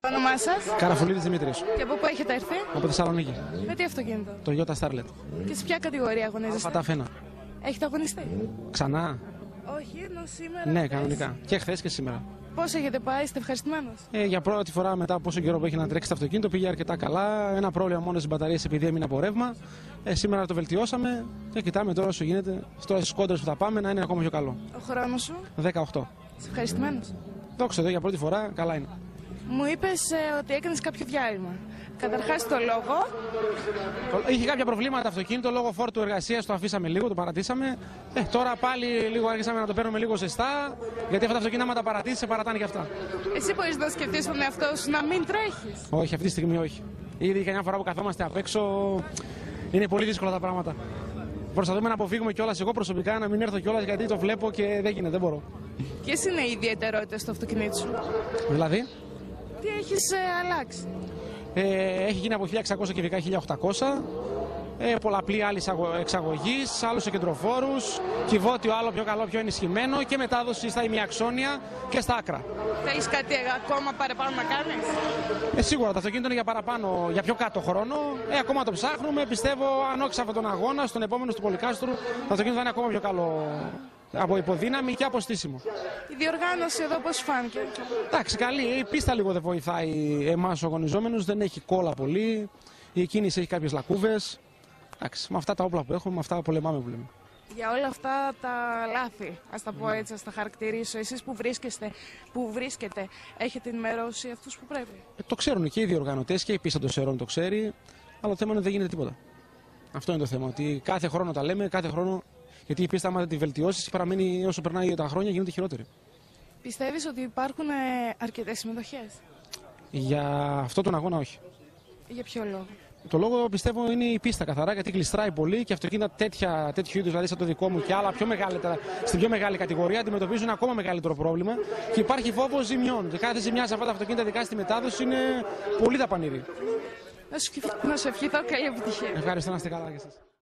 Το όνομά σας? Καραφουλίδης Δημήτρης. Και από πού έχετε έρθει? Από Θεσσαλονίκη. Με τι αυτοκίνητο? Το Toyota Starlet. Και σε ποια κατηγορία αγωνίζεστε? Φαταφένα. Έχετε αγωνιστεί? Ξανά. Όχι, ενώ σήμερα. Ναι, κανονικά. Και χθες και σήμερα. Πώς έχετε πάει, είστε ευχαριστημένος? Για πρώτη φορά μετά από πόσο καιρό που έχει να τρέξει το αυτοκίνητο πήγε αρκετά καλά. Ένα πρόβλημα μόνο στις μπαταρίες επειδή έμεινε από ρεύμα. Σήμερα το βελτιώσαμε και κοιτάμε τώρα όσο γίνεται, στις κόντρες που θα πάμε να είναι ακόμα πιο καλό. Ο χρόνος σου? 18. Είσαι ευχαριστημένος? Δόξα εδώ για πρώτη φορά, καλά είναι. Μου είπες ότι έκανες κάποιο διάλειμμα. Καταρχάς το λόγο. Είχε κάποια προβλήματα το αυτοκίνητο λόγω φόρτου εργασίας, το αφήσαμε λίγο, το παρατήσαμε. Τώρα πάλι λίγο άρχισαμε να το παίρνουμε λίγο ζεστά, γιατί αυτά τα αυτοκίνητα, άμα τα παρατήσεις, σε παρατάνε και αυτά. Εσύ μπορείς να σκεφτείς τον εαυτό σου να μην τρέχεις? Όχι, αυτή τη στιγμή όχι. Ήδη καμιά φορά που καθόμαστε απ' έξω είναι πολύ δύσκολα τα πράγματα. Προσπαθούμε να αποφύγουμε κιόλας, εγώ προσωπικά να μην έρθω κιόλας γιατί το βλέπω και δεν γίνεται, δεν μπορώ. Ποιες είναι οι ιδιαιτερότητες του αυτοκινήτου σου? Δηλαδή, Τι έχεις αλλάξει? έχει γίνει από 1600 κυβικά 1800. Πολλαπλή άλλη εξαγωγή, άλλους κεντροφόρους, κυβότιο άλλο πιο καλό, πιο ενισχυμένο και μετάδοση στα ημιαξόνια και στα άκρα. Θέλεις κάτι ακόμα παραπάνω να κάνεις? Σίγουρα το αυτοκίνητο είναι για παραπάνω, για πιο κάτω χρόνο. Ακόμα το ψάχνουμε. Πιστεύω, αν όχι σε αυτόν τον αγώνα, στον επόμενο του Πολυκάστρου, το αυτοκίνητο θα είναι ακόμα πιο καλό από υποδύναμη και από στήσιμο. Η διοργάνωση εδώ πώς φάνηκε? Εντάξει, καλή. Η πίστα λίγο δεν βοηθάει εμάς τους αγωνιζόμενους, δεν έχει κόλλα πολύ. Η κίνηση έχει κάποιες λακκούβες. Εντάξει, με αυτά τα όπλα που έχουμε, με αυτά πολεμάμε που λέμε. Για όλα αυτά τα λάθη, ας τα πω έτσι, ας τα χαρακτηρίσω, εσείς που βρίσκετε, έχετε ενημερώσει αυτούς που πρέπει? Το ξέρουν και οι διοργανωτές και η πίστα των Σερών το ξέρει, αλλά το θέμα είναι ότι δεν γίνεται τίποτα. Αυτό είναι το θέμα, ότι κάθε χρόνο τα λέμε, κάθε χρόνο, γιατί η πίστα άμα δεν τη βελτιώσεις, παραμένει όσο περνάει τα χρόνια γίνεται χειρότερη. Πιστεύεις ότι υπάρχουν αρκετές συμμετοχές? Για αυτόν τον αγώνα όχι. Για ποιο λόγο? Το λόγο πιστεύω είναι η πίστα καθαρά, γιατί γλιστράει πολύ και αυτοκίνητα τέτοιου είδους, δηλαδή σαν το δικό μου και άλλα στην πιο μεγάλη κατηγορία, αντιμετωπίζουν ακόμα μεγαλύτερο πρόβλημα και υπάρχει φόβος ζημιών. Και κάθε ζημιά σε αυτά τα αυτοκίνητα, ειδικά στη μετάδοση, είναι πολύ δαπανηρή. Να σου ευχηθώ καλή επιτυχία. Ευχαριστώ, να είστε καλά και εσείς.